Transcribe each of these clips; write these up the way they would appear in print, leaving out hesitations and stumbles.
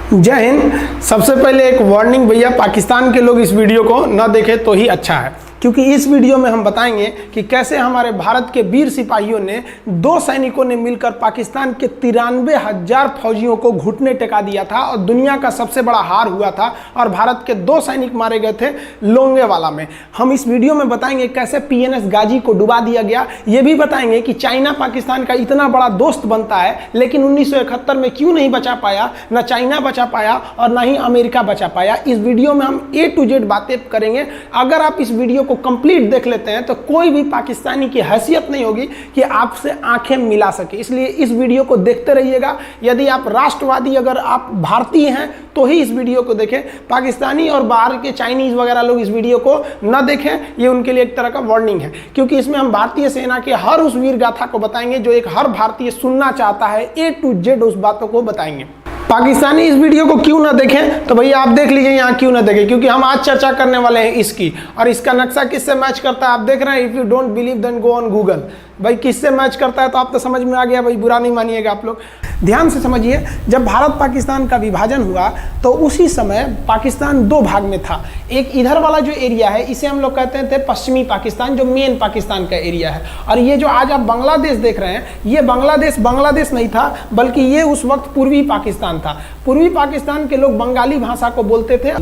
जय हिंद। सबसे पहले एक वार्निंग भैया, पाकिस्तान के लोग इस वीडियो को न देखें तो ही अच्छा है, क्योंकि इस वीडियो में हम बताएंगे कि कैसे हमारे भारत के वीर सिपाहियों ने 2 सैनिकों ने मिलकर पाकिस्तान के 93,000 फौजियों को घुटने टेका दिया था और दुनिया का सबसे बड़ा हार हुआ था और भारत के 2 सैनिक मारे गए थे लोंगेवाला में। हम इस वीडियो में बताएंगे कैसे PNS गाजी को डुबा दिया गया। ये भी बताएंगे कि चाइना पाकिस्तान का इतना बड़ा दोस्त बनता है, लेकिन 1971 में क्यों नहीं बचा पाया, ना चाइना बचा पाया और ना ही अमेरिका बचा पाया। इस वीडियो में हम A to Z बातें करेंगे। अगर आप इस वीडियो को कंप्लीट देख लेते हैं तो कोई भी पाकिस्तानी की हैसियत नहीं होगी कि आपसे आंखें मिला सके, इसलिए इस वीडियो को देखते रहिएगा। यदि आप राष्ट्रवादी, अगर आप भारतीय हैं तो ही इस वीडियो को देखें। पाकिस्तानी और बाहर के चाइनीज वगैरह लोग इस वीडियो को न देखें, ये उनके लिए एक तरह का वार्निंग है, क्योंकि इसमें हम भारतीय सेना के हर उस वीर गाथा को बताएंगे जो एक हर भारतीय सुनना चाहता है। A to Z उस बातों को बताएंगे। पाकिस्तानी इस वीडियो को क्यों ना देखें तो भैया आप देख लीजिए यहाँ क्यों ना देखें, क्योंकि हम आज चर्चा करने वाले हैं इसकी, और इसका नक्शा किससे मैच करता है आप देख रहे हैं। If you don't believe then go on Google. भाई किससे मैच करता है तो आप तो समझ में आ गया, भाई बुरा नहीं मानिएगा आप लोग। ध्यान से समझिए, जब भारत पाकिस्तान का विभाजन हुआ तो उसी समय पाकिस्तान 2 भाग में था। एक इधर वाला जो एरिया है इसे हम लोग कहते थे पश्चिमी पाकिस्तान, जो मेन पाकिस्तान का एरिया है। और ये जो आज आप बांग्लादेश देख रहे हैं, ये बांग्लादेश नहीं था, बल्कि ये उस वक्त पूर्वी पाकिस्तान था। पूर्वी पाकिस्तान के लोग बंगाली भाषा को बोलते थे।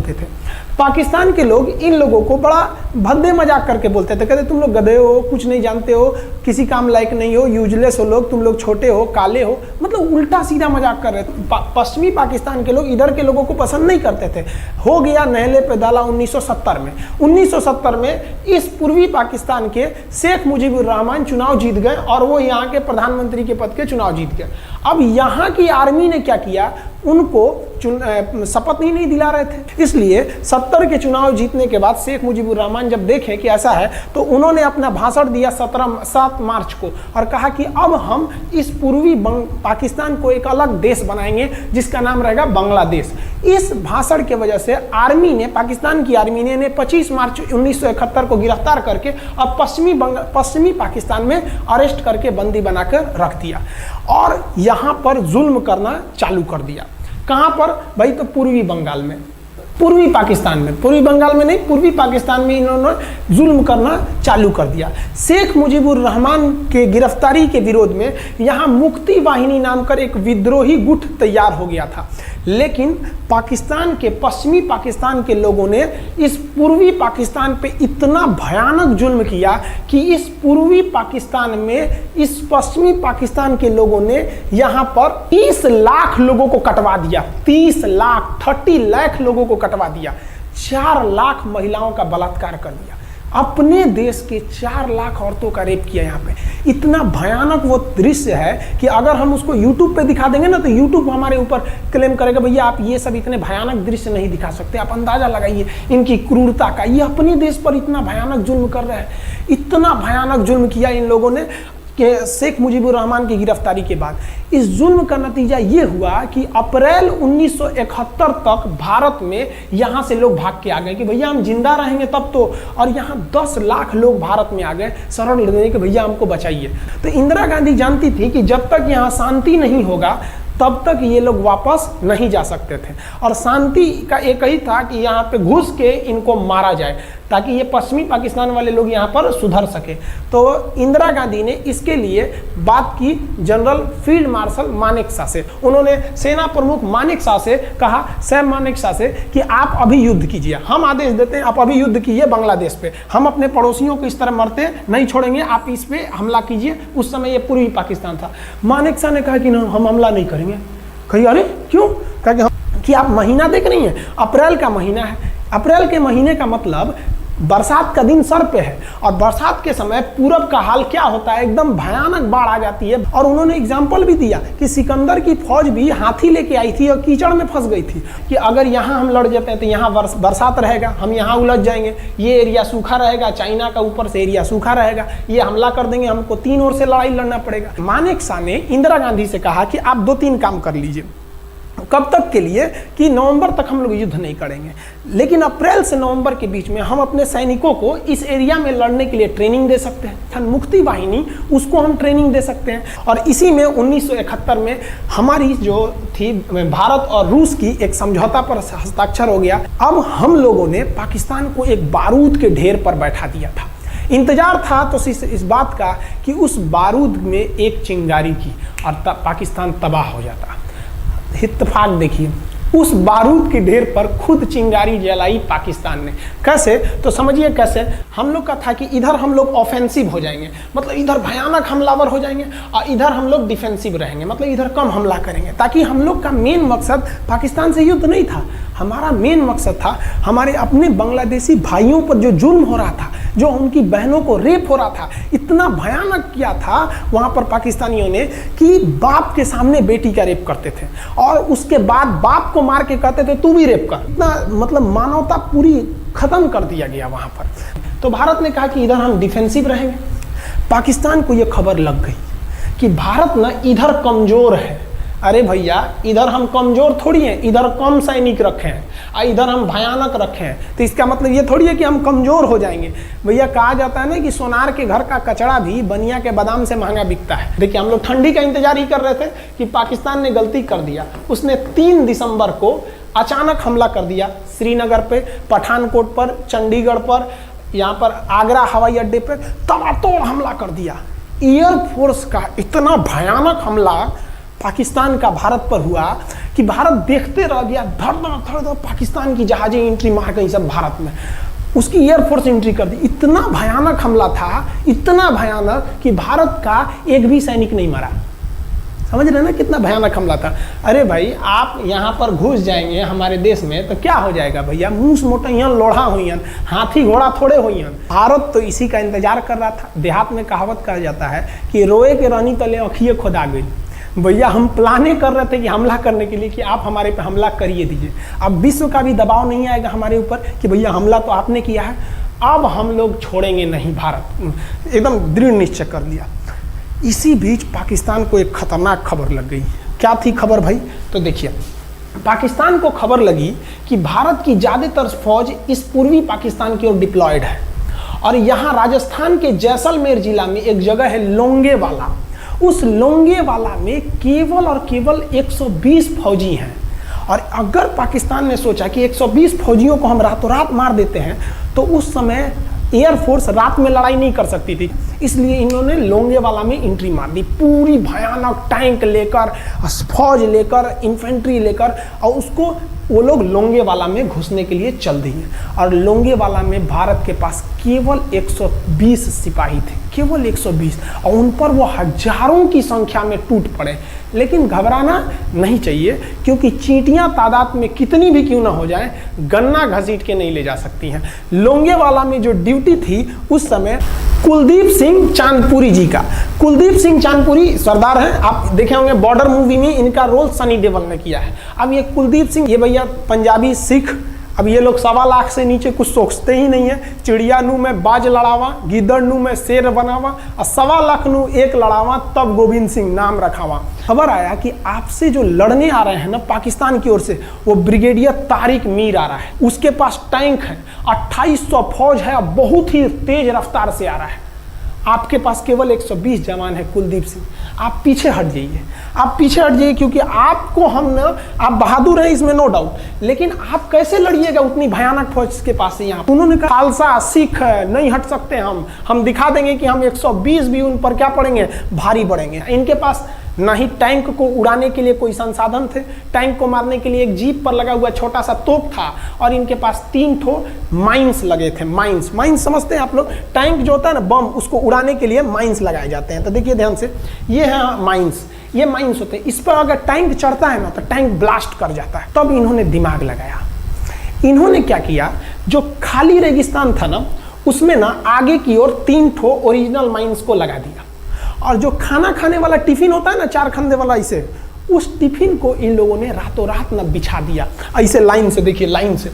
पाकिस्तान के लोग इन लोगों को बड़ा भद्दे मजाक करके बोलते थे, कहते तुम लोग गधे हो, कुछ नहीं जानते हो, किसी काम लायक नहीं हो, यूजलेस हो लोग, तुम लोग छोटे हो, काले हो, मतलब उल्टा सीधा मजाक कर रहे थे। पश्चिमी पाकिस्तान के लोग इधर के लोगों को पसंद नहीं करते थे। हो गया नहले पे दाला 1970 में। 1970 में इस पूर्वी पाकिस्तान के शेख मुजीबुर रहमान चुनाव जीत गए और वो यहाँ के प्रधानमंत्री के पद के चुनाव जीत गए। अब यहाँ की आर्मी ने क्या किया, उनको शपथ ही नहीं दिला रहे थे। इसलिए 70 के चुनाव जीतने के बाद शेख मुजीबुर रहमान जब देखे कि ऐसा है तो उन्होंने अपना भाषण दिया 7 मार्च को और कहा कि अब हम इस पूर्वी पाकिस्तान को एक अलग देश बनाएंगे जिसका नाम रहेगा बांग्लादेश। इस भाषण के वजह से आर्मी ने, पाकिस्तान की आर्मी ने 25 मार्च 1971 को गिरफ्तार करके अब पश्चिमी पाकिस्तान में अरेस्ट करके बंदी बनाकर रख दिया और यहाँ पर जुल्म करना चालू कर दिया। कहाँ पर भाई, तो पूर्वी बंगाल में, पूर्वी पाकिस्तान में, पूर्वी बंगाल में नहीं, पूर्वी पाकिस्तान में इन्होंने जुल्म करना चालू कर दिया। शेख मुजीबुर रहमान के गिरफ्तारी के विरोध में यहाँ मुक्ति वाहिनी नाम कर एक विद्रोही गुट तैयार हो गया था, लेकिन पाकिस्तान के, पश्चिमी पाकिस्तान के लोगों ने इस पूर्वी पाकिस्तान पे इतना भयानक जुल्म किया कि इस पूर्वी पाकिस्तान में, इस पश्चिमी पाकिस्तान के लोगों ने यहाँ पर 30 लाख लोगों को कटवा दिया। 30 लाख लोगों को कटवा दिया। 4 लाख महिलाओं का बलात्कार कर दिया। अपने देश के 4 लाख औरतों का रेप किया यहाँ पे। इतना भयानक वो दृश्य है कि अगर हम उसको YouTube पे दिखा देंगे ना तो YouTube हमारे ऊपर क्लेम करेगा, भैया आप ये सब इतने भयानक दृश्य नहीं दिखा सकते। आप अंदाजा लगाइए इनकी क्रूरता का। ये अपने देश पर इतना भयानक जुल्म कर रहे हैं। इतना भयानक जुल्म किया इन लोगों ने कि शेख मुजीबुर रहमान की गिरफ्तारी के बाद इस जुल्म का नतीजा ये हुआ कि अप्रैल 1971 तक भारत में यहाँ से लोग भाग के आ गए कि भैया हम जिंदा रहेंगे तब तो, और यहाँ 10 लाख लोग भारत में आ गए शरण लेने के, भैया हमको बचाइए। तो इंदिरा गांधी जानती थी कि जब तक यहाँ शांति नहीं होगा तब तक ये लोग वापस नहीं जा सकते थे, और शांति का एक ही था कि यहाँ पे घुस के इनको मारा जाए ताकि ये पश्चिमी पाकिस्तान वाले लोग यहाँ पर सुधर सके। तो इंदिरा गांधी ने इसके लिए बात की जनरल फील्ड मार्शल मानेकशॉ से। उन्होंने सेना प्रमुख मानेकशॉ से कहा, सैम मानेकशॉ से, कि आप अभी युद्ध कीजिए, हम आदेश देते हैं आप अभी युद्ध कीजिए बांग्लादेश पे, हम अपने पड़ोसियों को इस तरह मरते नहीं छोड़ेंगे, आप इस पे हमला कीजिए। उस समय ये पूर्वी पाकिस्तान था। मानेकशॉ ने कहा कि ना, हम हमला नहीं करेंगे। कही अरे क्यों? कहा कि आप महीना देख रही हैं, अप्रैल का महीना है। अप्रैल के महीने का मतलब बरसात का दिन सर पे है, और बरसात के समय पूरब का हाल क्या होता है, एकदम भयानक बाढ़ आ जाती है। और उन्होंने एग्जाम्पल भी दिया कि सिकंदर की फौज भी हाथी लेके आई थी और कीचड़ में फंस गई थी, कि अगर यहाँ हम लड़ जाते हैं तो यहाँ बरसात रहेगा, हम यहाँ उलझ जाएंगे, ये एरिया सूखा रहेगा, चाइना का ऊपर से एरिया सूखा रहेगा, ये हमला कर देंगे, हमको 3 ओर से लड़ाई लड़ना पड़ेगा। मानेकशॉ ने इंदिरा गांधी से कहा कि आप 2-3 काम कर लीजिए। कब तक के लिए कि नवंबर तक हम लोग युद्ध नहीं करेंगे, लेकिन अप्रैल से नवंबर के बीच में हम अपने सैनिकों को इस एरिया में लड़ने के लिए ट्रेनिंग दे सकते हैं। मुक्ति वाहिनी उसको हम ट्रेनिंग दे सकते हैं। और इसी में 1971 में हमारी जो थी भारत और रूस की एक समझौता पर हस्ताक्षर हो गया। अब हम लोगों ने पाकिस्तान को एक बारूद के ढेर पर बैठा दिया था। इंतजार था तो इस बात का कि उस बारूद में एक चिंगारी की और पाकिस्तान तबाह हो जाता। इत्तेफाक देखिए, उस बारूद के ढेर पर खुद चिंगारी जलाई पाकिस्तान ने। कैसे? तो समझिए कैसे। हम लोग का था कि इधर हम लोग ऑफेंसिव हो जाएंगे, मतलब इधर भयानक हमलावर हो जाएंगे, और इधर हम लोग डिफेंसिव रहेंगे, मतलब इधर कम हमला करेंगे, ताकि हम लोग का मेन मकसद पाकिस्तान से युद्ध नहीं था। हमारा मेन मकसद था हमारे अपने बांग्लादेशी भाइयों पर जो जुल्म हो रहा था, जो उनकी बहनों को रेप हो रहा था, इतना भयानक किया था वहाँ पर पाकिस्तानियों ने कि बाप के सामने बेटी का रेप करते थे और उसके बाद बाप को मार के कहते थे तू भी रेप कर। इतना मतलब मानवता पूरी खत्म कर दिया गया वहाँ पर। तो भारत ने कहा कि इधर हम डिफेंसिव रहेंगे। पाकिस्तान को ये खबर लग गई कि भारत ना इधर कमज़ोर है। अरे भैया, इधर हम कमज़ोर थोड़ी हैं, इधर कम सैनिक रखे हैं और इधर हम भयानक रखे हैं, तो इसका मतलब ये थोड़ी है कि हम कमज़ोर हो जाएंगे। भैया कहा जाता है ना कि सोनार के घर का कचड़ा भी बनिया के बादाम से महंगा बिकता है। देखिए, हम लोग ठंडी का इंतजार ही कर रहे थे कि पाकिस्तान ने गलती कर दिया। उसने 3 दिसंबर को अचानक हमला कर दिया श्रीनगर पे, पठानकोट पर, चंडीगढ़ पर, यहाँ पर आगरा हवाई अड्डे पर तबातोड़ हमला कर दिया। एयरफोर्स का इतना भयानक हमला पाकिस्तान का भारत पर हुआ कि भारत देखते रह गया। धड़ पाकिस्तान की जहाजें एंट्री मार गई सब भारत में, उसकी एयरफोर्स एंट्री कर दी। इतना भयानक हमला था, इतना भयानक कि भारत का एक भी सैनिक नहीं मरा। समझ रहे ना कितना भयानक हमला था। अरे भाई, आप यहाँ पर घुस जाएंगे हमारे देश में तो क्या हो जाएगा भैया? मूस मोटैयन लोढ़ा हुईन, हाथी घोड़ा थोड़े हुईन। भारत तो इसी का इंतजार कर रहा था। देहात में कहावत कहा जाता है कि रोए के रानी तले अखिए खुदा गई। भैया हम प्लाने कर रहे थे कि हमला करने के लिए कि आप हमारे पे हमला करिए दीजिए। अब विश्व का भी दबाव नहीं आएगा हमारे ऊपर कि भैया हमला तो आपने किया है, अब हम लोग छोड़ेंगे नहीं। भारत एकदम दृढ़ निश्चय कर लिया। इसी बीच पाकिस्तान को एक खतरनाक खबर लग गई। क्या थी खबर भाई? तो देखिए, पाकिस्तान को खबर लगी कि भारत की ज़्यादातर फौज इस पूर्वी पाकिस्तान की ओर डिप्लॉयड है और यहाँ राजस्थान के जैसलमेर जिला में एक जगह है लोंगेवाला। उस लोंगेवाला में केवल और केवल 120 फौजी हैं। और अगर पाकिस्तान ने सोचा कि 120 फौजियों को हम रातों रात मार देते हैं तो उस समय एयरफोर्स रात में लड़ाई नहीं कर सकती थी, इसलिए इन्होंने लोंगेवाला में एंट्री मार दी। पूरी भयानक टैंक लेकर, फौज लेकर, इन्फेंट्री लेकर, और उसको वो लोग लोंगेवाला में घुसने के लिए चल दिए। और लोंगेवाला में भारत के पास केवल 120 सिपाही थे, केवल 120, और उन पर वो हजारों की संख्या में टूट पड़े। लेकिन घबराना नहीं चाहिए, क्योंकि चींटियां तादाद में कितनी भी क्यों ना हो जाएं, गन्ना घसीट के नहीं ले जा सकती हैं। लोंगेवाला में जो ड्यूटी थी उस समय कुलदीप सिंह चांदपुरी जी का। कुलदीप सिंह चांदपुरी सरदार हैं, आप देखे होंगे बॉर्डर मूवी में इनका रोल सनी देओल ने किया है। अब ये कुलदीप सिंह, ये भैया पंजाबी सिख, अब ये लोग 1.25 लाख से नीचे कुछ सोचते ही नहीं है। चिड़िया नू में बाज लड़ावा, गिदड़ नू में शेर बनावा, और 1.25 लाख नू एक लड़ावा, तब गोविंद सिंह नाम रखावा। खबर आया कि आपसे जो लड़ने आ रहे हैं ना पाकिस्तान की ओर से, वो ब्रिगेडियर तारिक मीर आ रहा है। उसके पास टैंक है, 2800 फौज है, बहुत ही तेज रफ्तार से आ रहा है। आपके पास केवल 120 जवान है कुलदीप सिंह, आप पीछे हट जाइए, आप पीछे हट जाइए, क्योंकि आपको हम ना, आप बहादुर हैं इसमें नो डाउट, लेकिन आप कैसे लड़िएगा उतनी भयानक फौज के पास से? यहाँ उन्होंने कहा खालसा सिख है, नहीं हट सकते हम दिखा देंगे कि हम 120 भी उन पर क्या पड़ेंगे, भारी पड़ेंगे। इनके पास ना ही टैंक को उड़ाने के लिए कोई संसाधन थे, टैंक को मारने के लिए एक जीप पर लगा हुआ छोटा सा तोप था, और इनके पास 3 ठो माइंस लगे थे। माइंस समझते हैं आप लोग? टैंक जो होता है ना बम, उसको उड़ाने के लिए माइंस लगाए जाते हैं। तो देखिए ध्यान से, ये है माइंस, ये माइंस होते हैं। इस पर अगर टैंक चढ़ता है ना तो टैंक ब्लास्ट कर जाता है। तब इन्होंने दिमाग लगाया। इन्होंने क्या किया, जो खाली रेगिस्तान था ना उसमें ना आगे की ओर 3 ठो ओरिजिनल माइंस को लगा दिया, और जो खाना खाने वाला टिफिन होता है ना 4 खंदे वाला, इसे, उस टिफिन को इन लोगों ने रातों रात ना बिछा दिया ऐसे लाइन से। देखिए लाइन से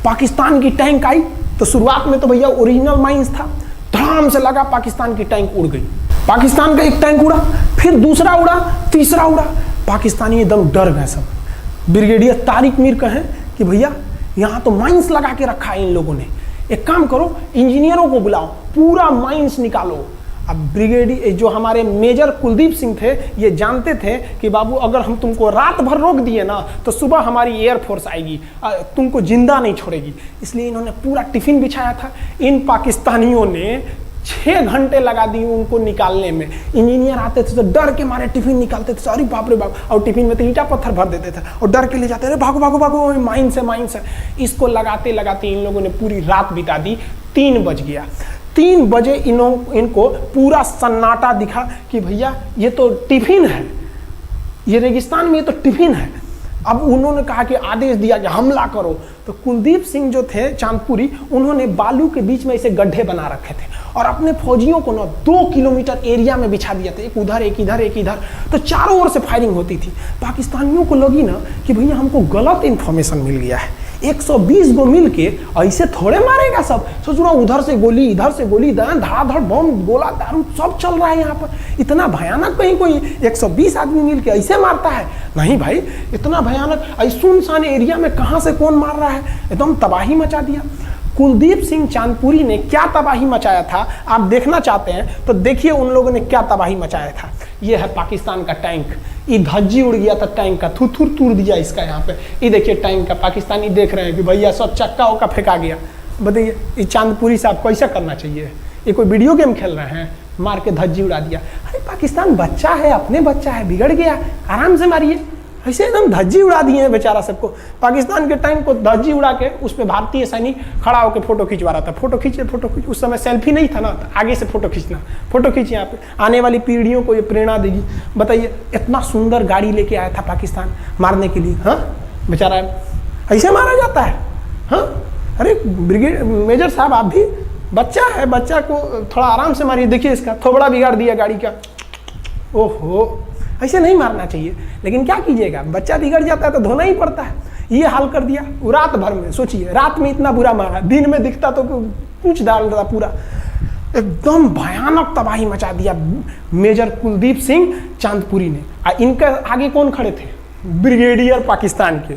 पाकिस्तान की टैंक आई तो शुरुआत में तो भैया ओरिजिनल माइंस था, धड़ाम से लगा, पाकिस्तान की टैंक उड़ गई। पाकिस्तान का एक टैंक उड़ा, फिर दूसरा उड़ा, तीसरा उड़ा, पाकिस्तानी एकदम डर गए सब। ब्रिगेडियर तारिक मीर कहें कि भैया यहाँ तो माइंस लगा के रखा है इन लोगों ने, एक काम करो इंजीनियरों को बुलाओ, पूरा माइंस निकालो। अब ब्रिगेडियर जो हमारे मेजर कुलदीप सिंह थे ये जानते थे कि बाबू अगर हम तुमको रात भर रोक दिए ना तो सुबह हमारी एयरफोर्स आएगी, तुमको जिंदा नहीं छोड़ेगी। इसलिए इन्होंने पूरा टिफिन बिछाया था। इन पाकिस्तानियों ने 6 घंटे लगा दिए उनको निकालने में। इंजीनियर आते थे तो डर के मारे टिफिन निकालते थे, अरे बाप रे बाप, और टिफिन में तो ईंटा पत्थर भर देते थे और डर के ले जाते, अरे भागो भागो भागो, माइंस है माइंस है। इसको लगाते लगाते इन लोगों ने पूरी रात बिता दी। 3 बज गया। 3 बजे इनको पूरा सन्नाटा दिखा कि भैया ये तो टिफिन है, ये रेगिस्तान में ये तो टिफिन है। अब उन्होंने कहा कि आदेश दिया कि हमला करो। तो कुलदीप सिंह जो थे चांदपुरी, उन्होंने बालू के बीच में ऐसे गड्ढे बना रखे थे और अपने फौजियों को ना 2 किलोमीटर एरिया में बिछा दिया था, एक उधर एक इधर एक इधर। तो चारों ओर से फायरिंग होती थी। पाकिस्तानियों को लगी ना कि भैया हमको गलत इंफॉर्मेशन मिल गया है, 120 गो मिल के ऐसे थोड़े मारेगा सब। सोच रहा उधर से गोली इधर से गोली, धड़ाधड़ बम गोला दारू सब चल रहा है यहाँ पर। इतना भयानक कहीं कोई 120 आदमी मिल के ऐसे मारता है? नहीं भाई, इतना भयानक ऐसे सुनसान एरिया में कहाँ से कौन मार रहा है, एकदम तबाही मचा दिया। कुलदीप सिंह चांदपुरी ने क्या तबाही मचाया था आप देखना चाहते हैं तो देखिए उन लोगों ने क्या तबाही मचाया था। ये है पाकिस्तान का टैंक, ये धज्जी उड़ गया था टैंक का, थुथुर तूर दिया इसका यहाँ पे। ये देखिए टैंक का, पाकिस्तानी देख रहे हैं कि भैया सब चक्का उक्का फेंका गया। बताइए ये चांदपुरी साहब कैसा करना चाहिए? ये कोई वीडियो गेम खेल रहे हैं? मार के धज्जी उड़ा दिया। अरे पाकिस्तान बच्चा है, अपने बच्चा है, बिगड़ गया, आराम से मारिए। ऐसे एकदम धज्जी उड़ा दिए हैं बेचारा सबको। पाकिस्तान के टैंक को धज्जी उड़ा के उस पर भारतीय सैनिक खड़ा होकर फोटो खिंचवा रहा था। फोटो खींचे फोटो खींच, उस समय सेल्फी नहीं था ना, तो आगे से फोटो खींचना, फोटो खींच, यहाँ पे आने वाली पीढ़ियों को ये प्रेरणा देगी। बताइए इतना सुंदर गाड़ी लेके आया था पाकिस्तान मारने के लिए, हाँ बेचारा ऐसे मारा जाता है? हाँ अरे ब्रिगेड मेजर साहब आप भी बच्चा है, बच्चा को थोड़ा आराम से मारिए। देखिए इसका थोबड़ा बिगाड़ दिया गाड़ी का। ओहो, ऐसे नहीं मारना चाहिए, लेकिन क्या कीजिएगा, बच्चा बिगड़ जाता है तो धोना ही पड़ता है। ये हाल कर दिया रात भर में। सोचिए रात में इतना बुरा मारा, दिन में दिखता तो पूछ डाल रहा पूरा। एकदम भयानक तबाही मचा दिया मेजर कुलदीप सिंह चांदपुरी ने। इनके आगे कौन खड़े थे? ब्रिगेडियर पाकिस्तान के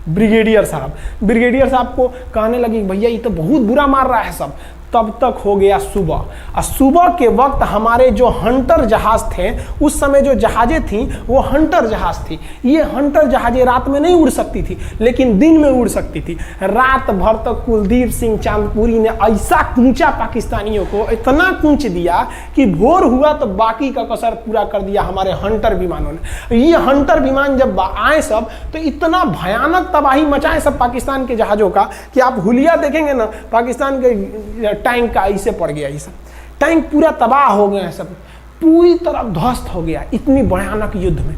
ब्रिगेडियर साहब। ब्रिगेडियर साहब को कहने लगी भैया ये तो बहुत बुरा मार रहा है सब। तब तक हो गया सुबह, और सुबह के वक्त हमारे जो हंटर जहाज थे, उस समय जो जहाजें थी वो हंटर जहाज थी। ये हंटर जहाजें रात में नहीं उड़ सकती थी लेकिन दिन में उड़ सकती थी। रात भर तक कुलदीप सिंह चांदपुरी ने ऐसा कूचा पाकिस्तानियों को, इतना कूच दिया कि भोर हुआ तो बाकी का कसर पूरा कर दिया हमारे हंटर विमानों ने। ये हंटर विमान जब आए सब तो इतना भयानक तबाही मचाए सब पाकिस्तान के जहाजों का कि आप हुलिया देखेंगे ना, पाकिस्तान के टैंक का ऐसे पड़ गया। ये सब टैंक पूरा तबाह हो गया है, सब पूरी तरह ध्वस्त हो गया इतनी भयानक युद्ध में।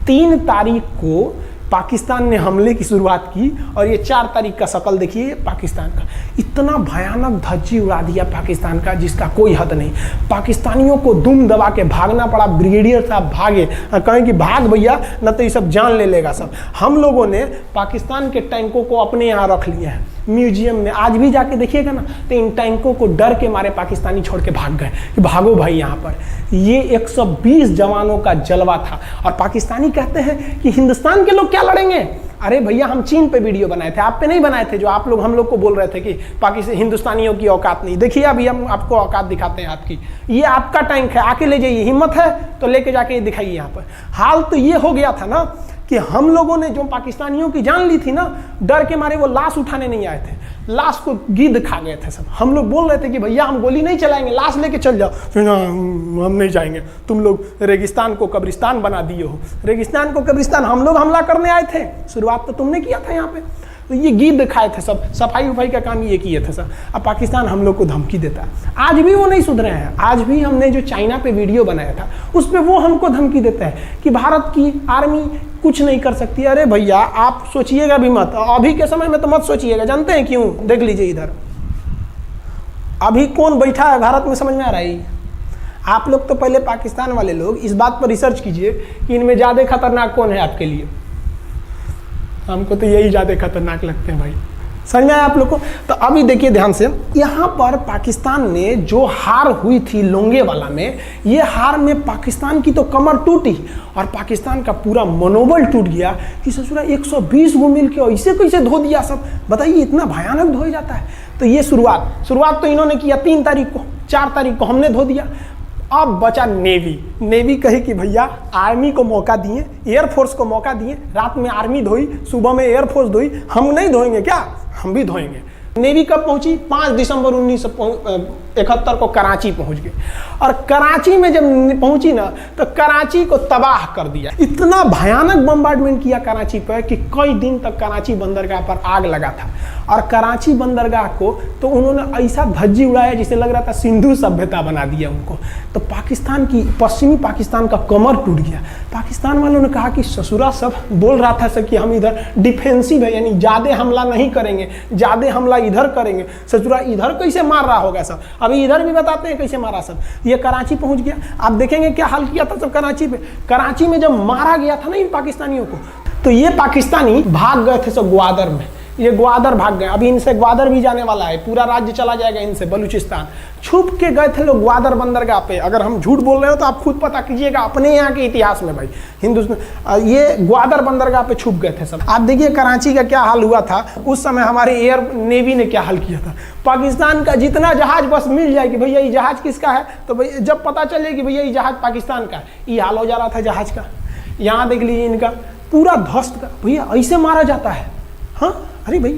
3 तारीख को पाकिस्तान ने हमले की शुरुआत की और ये 4 तारीख का शकल देखिए पाकिस्तान का। इतना भयानक धज्जी उड़ा दिया पाकिस्तान का जिसका कोई हद नहीं। पाकिस्तानियों को दुम दबा के भागना पड़ा। ब्रिगेडियर साहब भागे, कहें कि भाग भैया न तो ये सब जान ले लेगा सब। हम लोगों ने पाकिस्तान के टैंकों को अपने यहाँ रख लिए हैं म्यूजियम में। आज भी जाके देखिएगा ना तो इन टैंकों को डर के मारे पाकिस्तानी छोड़ के भाग गए कि भागो भाई यहाँ पर। ये 120 जवानों का जलवा था। और पाकिस्तानी कहते हैं कि हिंदुस्तान के लोग क्या लड़ेंगे? अरे भैया हम चीन पे वीडियो बनाए थे, आप पे नहीं बनाए थे, जो आप लोग हम लोग को बोल रहे थे कि पाकिस्तान हिंदुस्तानियों की औकात नहीं। देखिए अभी हम आपको औकात दिखाते हैं आपकी। ये आपका टैंक है, आके ले जाइए, हिम्मत है तो लेके जाके दिखाइए यहाँ पर। हाल तो ये हो गया था ना कि हम लोगों ने जो पाकिस्तानियों की जान ली थी ना, डर के मारे वो लाश उठाने नहीं आए थे, लाश को गिद्ध खा गए थे सब। हम लोग बोल रहे थे कि भैया हम गोली नहीं चलाएंगे, लाश लेके चल जाओ। फिर हम नहीं जाएंगे, तुम लोग रेगिस्तान को कब्रिस्तान बना दिए हो। रेगिस्तान को कब्रिस्तान हम लोग हमला करने आए थे, शुरुआत तो तुमने किया था यहाँ पे। तो ये गिद्ध खाए थे सब, सफाई उफाई का काम ये किए थे सब। अब पाकिस्तान हम लोग को धमकी देता है। आज भी वो नहीं सुधरे हैं। आज भी हमने जो चाइना पे वीडियो बनाया था उस पर वो हमको धमकी देता है कि भारत की आर्मी कुछ नहीं कर सकती। अरे भैया आप सोचिएगा भी मत, अभी के समय में तो मत सोचिएगा। जानते हैं क्यों? देख लीजिए इधर अभी कौन बैठा है भारत में, समझ में आ रहा है? आप लोग तो पहले पाकिस्तान वाले लोग इस बात पर रिसर्च कीजिए कि इनमें ज़्यादा खतरनाक कौन है आपके लिए। हमको तो यही ज़्यादा खतरनाक लगते हैं भाई। समझ आया आप लोग को। तो अभी देखिए ध्यान से, यहाँ पर पाकिस्तान ने जो हार हुई थी लोंगेवाला में, ये हार में पाकिस्तान की तो कमर टूटी और पाकिस्तान का पूरा मनोबल टूट गया कि ससुरा 120 गो मिल के ऐसे कैसे धो दिया सब। बताइए इतना भयानक धोया जाता है। तो ये शुरुआत तो इन्होंने किया 3 तारीख को, 4 तारीख को हमने धो दिया। अब बचा नेवी कहे कि भैया आर्मी को मौका दिए, एयरफोर्स को मौका दिए, रात में आर्मी धोई, सुबह में एयरफोर्स धोई, हम नहीं धोएंगे क्या? हम भी धोएंगे। नेवी कब पहुंची? 5 दिसंबर 1971 को कराची पहुंच गई। और कराची में जब पहुंची ना तो कराची को तबाह कर दिया। इतना भयानक बम्बार्डमेंट किया कराची पर कि कई दिन तक कराची बंदरगाह पर आग लगा था। और कराची बंदरगाह को तो उन्होंने ऐसा धज्जी उड़ाया जिसे लग रहा था सिंधु सभ्यता बना दिया उनको। तो पाकिस्तान की, पश्चिमी पाकिस्तान का कमर टूट गया। पाकिस्तान वालों ने कहा कि ससुरा सब बोल रहा था कि हम इधर डिफेंसिव है, यानी ज़्यादा हमला नहीं करेंगे, ज़्यादा हमला इधर करेंगे। ससुरा इधर कैसे मार रहा होगा सब, अभी इधर भी बताते हैं कैसे मारा सब। ये कराची पहुंच गया। आप देखेंगे क्या हाल किया था सब कराची पे। कराची में जब मारा गया था ना इन पाकिस्तानियों को, तो ये पाकिस्तानी भाग गए थे सब ग्वादर में। ये ग्वादर भाग गए। अभी इनसे ग्वादर भी जाने वाला है, पूरा राज्य चला जाएगा इनसे, बलूचिस्तान। छुप के गए थे लोग ग्वादर बंदरगाह पे। अगर हम झूठ बोल रहे हो तो आप खुद पता कीजिएगा अपने यहाँ के इतिहास में भाई, हिंदुस्तान। ये ग्वादर बंदरगाह पे छुप गए थे सब। आप देखिए कराची का क्या हाल हुआ था उस समय। हमारे एयर नेवी ने क्या हाल किया था। पाकिस्तान का जितना जहाज बस मिल जाए कि भैया ये जहाज किसका है, तो भैया जब पता चले कि भैया ये जहाज पाकिस्तान का है, ये हाल हो जा रहा था जहाज का। यहाँ देख लीजिए इनका पूरा ध्वस्त का। भैया ऐसे मारा जाता है? हाँ, अरे भाई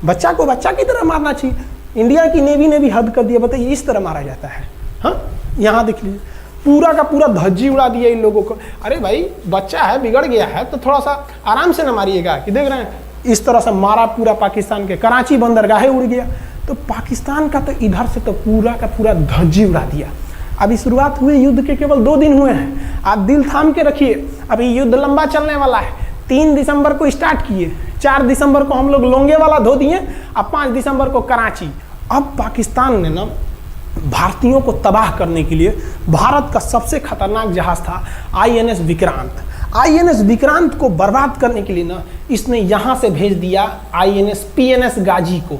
बच्चा को बच्चा की तरह मारना चाहिए। इंडिया की नेवी ने भी हद कर दिया। बताइए इस तरह मारा जाता है? हाँ, यहाँ देख लीजिए पूरा का पूरा धज्जी उड़ा दिया इन लोगों को। अरे भाई बच्चा है, बिगड़ गया है तो थोड़ा सा आराम से ना मारिएगा कि देख रहे हैं इस तरह से मारा पूरा पाकिस्तान के। कराची बंदरगाह उड़ गया। तो पाकिस्तान का तो इधर से तो पूरा का पूरा धज्जी उड़ा दिया। अभी शुरुआत हुए युद्ध के केवल 2 दिन हुए हैं। आप दिल थाम के रखिए, अभी युद्ध लंबा चलने वाला है। 3 दिसंबर को स्टार्ट किए, 4 दिसंबर को हम लोग लोंगेवाला धो दिए, अब 5 दिसंबर को कराची। अब पाकिस्तान ने ना भारतीयों को तबाह करने के लिए, भारत का सबसे खतरनाक जहाज था INS विक्रांत। INS विक्रांत को बर्बाद करने के लिए ना इसने यहाँ से भेज दिया INS PNS गाजी को।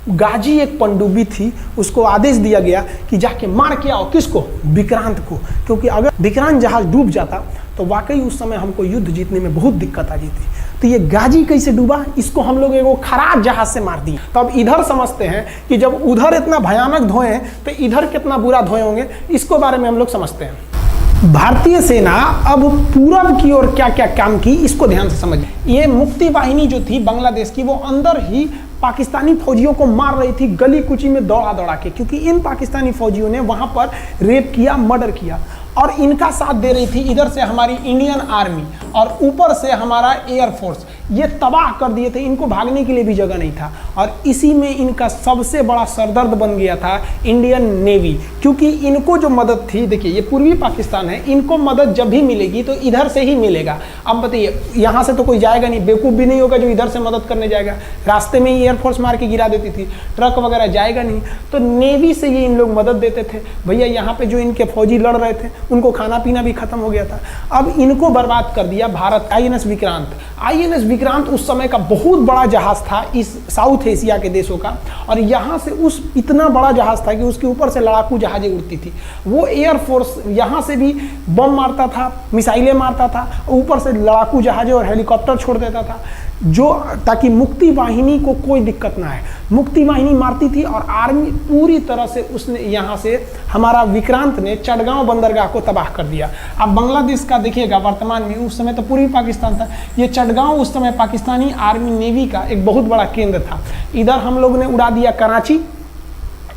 गाजी एक पनडुब्बी थी, उसको आदेश दिया गया कि जाके मार के आओ। किसको? विक्रांत को। क्योंकि अगर विक्रांत जहाज डूब जाता तो वाकई उस समय हमको युद्ध जीतने में बहुत दिक्कत आ जाती। तो ये गाजी कैसे डूबा, इसको हम लोग एगो खराब जहाज से मार दिए। तो अब इधर समझते हैं कि जब उधर इतना भयानक धोए तो इधर कितना बुरा धोए होंगे, इसको बारे में हम लोग समझते हैं। भारतीय सेना अब पूरब की ओर क्या क्या काम की, इसको ध्यान से समझिए। ये मुक्ति वाहिनी जो थी बांग्लादेश की, वो अंदर ही पाकिस्तानी फौजियों को मार रही थी गली कुची में दौड़ा दौड़ा के, क्योंकि इन पाकिस्तानी फौजियों ने वहां पर रेप किया, मर्डर किया। और इनका साथ दे रही थी इधर से हमारी इंडियन आर्मी और ऊपर से हमारा एयरफोर्स। ये तबाह कर दिए थे, इनको भागने के लिए भी जगह नहीं था। और इसी में इनका सबसे बड़ा सरदर्द बन गया था इंडियन नेवी, क्योंकि इनको जो मदद थी, देखिए ये पूर्वी पाकिस्तान है, इनको मदद जब भी मिलेगी तो इधर से ही मिलेगा। अब बताइए यहाँ से तो कोई जाएगा नहीं, बेवकूफ़ भी नहीं होगा जो इधर से मदद करने जाएगा। रास्ते में ही एयरफोर्स मार के गिरा देती थी, ट्रक वगैरह जाएगा नहीं। तो नेवी से ये इन लोग मदद देते थे। भैया यहाँ पे जो इनके फौजी लड़ रहे थे उनको खाना पीना भी खत्म हो गया था। अब इनको बर्बाद कर दिया भारत। INS विक्रांत, INS विक्रांत उस समय का बहुत बड़ा जहाज था इस साउथ एशिया के देशों का। और यहाँ से उस इतना बड़ा जहाज था कि उसके ऊपर से लड़ाकू जहाजें उड़ती थी। वो एयरफोर्स यहाँ से भी बम मारता था, मिसाइलें मारता था, ऊपर से लड़ाकू जहाजें और हेलीकॉप्टर छोड़ देता था, जो ताकि मुक्ति वाहिनी को कोई दिक्कत ना है। मुक्ति वाहिनी मारती थी और आर्मी पूरी तरह से उसने यहाँ से हमारा विक्रांत ने चटगांव बंदरगाह को तबाह कर दिया। अब बांग्लादेश का देखिएगा वर्तमान में, उस समय तो पूर्वी पाकिस्तान था, ये चटगांव उस समय पाकिस्तानी आर्मी नेवी का एक बहुत बड़ा केंद्र था। इधर हम लोग ने उड़ा दिया कराची,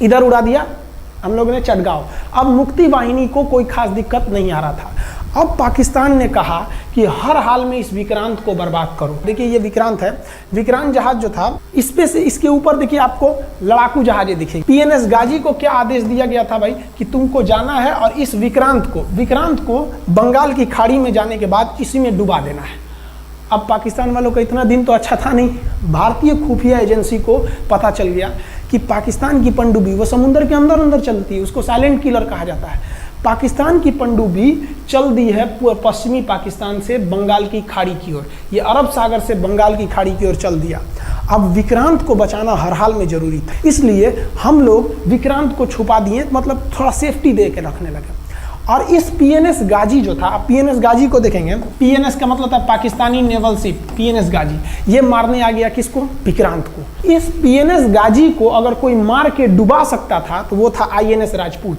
इधर उड़ा दिया हम लोग ने चटगांव। अब मुक्ति वाहिनी को कोई खास दिक्कत नहीं आ रहा था। अब पाकिस्तान ने कहा कि हर हाल में इस विक्रांत को बर्बाद करो। देखिए ये विक्रांत है, विक्रांत जहाज जो था इस पे से इसके ऊपर देखिए आपको लड़ाकू जहाजें दिखेगी। PNS गाजी को क्या आदेश दिया गया था भाई कि तुमको जाना है और इस विक्रांत को बंगाल की खाड़ी में जाने के बाद इसी में डुबा देना है। अब पाकिस्तान वालों का इतना दिन तो अच्छा था नहीं, भारतीय खुफिया एजेंसी को पता चल गया कि पाकिस्तान की पनडुब्बी वो समुद्र के अंदर अंदर चलती है, उसको साइलेंट किलर कहा जाता है। पाकिस्तान की पनडुब्बी चल दी है पश्चिमी पाकिस्तान से बंगाल की खाड़ी की ओर, ये अरब सागर से बंगाल की खाड़ी की ओर चल दिया। अब विक्रांत को बचाना हर हाल में जरूरी था, इसलिए हम लोग विक्रांत को छुपा दिए, मतलब थोड़ा सेफ्टी दे के रखने लगे। और इस पीएनएस गाजी जो था, पीएनएस गाजी को देखेंगे, पीएनएस का मतलब था पाकिस्तानी नेवल शिप, पीएनएस गाजी, ये मारने आ गया किसको? विक्रांत को। इस पीएनएस गाजी को अगर कोई मार के डुबा सकता था तो वो था आईएनएस राजपूत।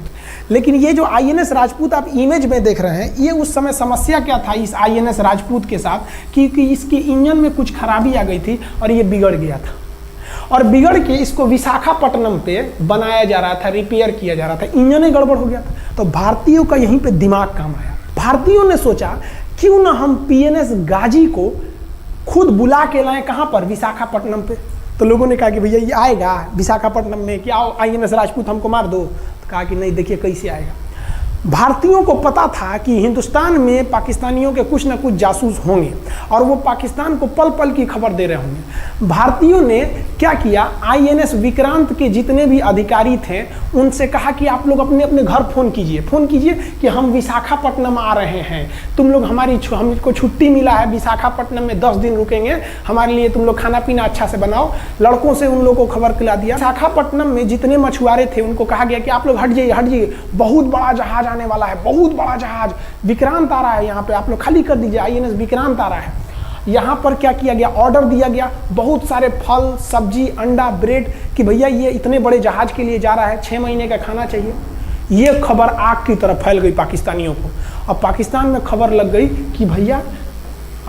लेकिन ये जो आईएनएस राजपूत आप इमेज में देख रहे हैं, ये उस समय समस्या क्या था इस आईएनएस राजपूत के साथ, क्योंकि इसके इंजन में कुछ खराबी आ गई थी और ये बिगड़ गया था, और बिगड़ के इसको विशाखापट्टनम पे बनाया जा रहा था, रिपेयर किया जा रहा था, इंजन ही गड़बड़ हो गया था। तो भारतीयों का यहीं पे दिमाग काम आया। भारतीयों ने सोचा क्यों ना हम पीएनएस गाजी को खुद बुला के लाएं, कहां पर? विशाखापट्टनम पे। तो लोगों ने कहा कि भैया ये आएगा विशाखापट्टनम में, कि आओ आईएनएस राजपूत हमको मार दो। तो कहा कि नहीं, देखिए कैसे आएगा। भारतीयों को पता था कि हिंदुस्तान में पाकिस्तानियों के कुछ ना कुछ जासूस होंगे और वो पाकिस्तान को पल पल की खबर दे रहे होंगे। भारतीयों ने क्या किया, आईएनएस विक्रांत के जितने भी अधिकारी थे उनसे कहा कि आप लोग अपने अपने घर फ़ोन कीजिए कि हम विशाखापट्टनम आ रहे हैं, तुम लोग हमको छुट्टी मिला है, विशाखापट्टनम में 10 दिन रुकेंगे, हमारे लिए तुम लोग खाना पीना अच्छा से बनाओ। लड़कों से उन लोगों को खबर खिला दिया। विशाखापट्टनम में जितने मछुआरे थे उनको कहा गया कि आप लोग हट जाइए, बहुत बड़ा जहाज आने वाला है, बहुत बड़ा जहाज विक्रांत आ रहा है, यहाँ पे आप लोग खाली कर दीजिए, आईएनएस विक्रांत आ रहा है। यहाँ पर क्या किया गया, ऑर्डर दिया गया, बहुत सारे फल सब्जी अंडा ब्रेड, कि भैया ये इतने बड़े जहाज के लिए जा रहा है, 6 महीने का खाना चाहिए। ये खबर आग की तरफ फैल गई पाकिस्तानियों को, और पाकिस्तान में खबर लग गई कि भैया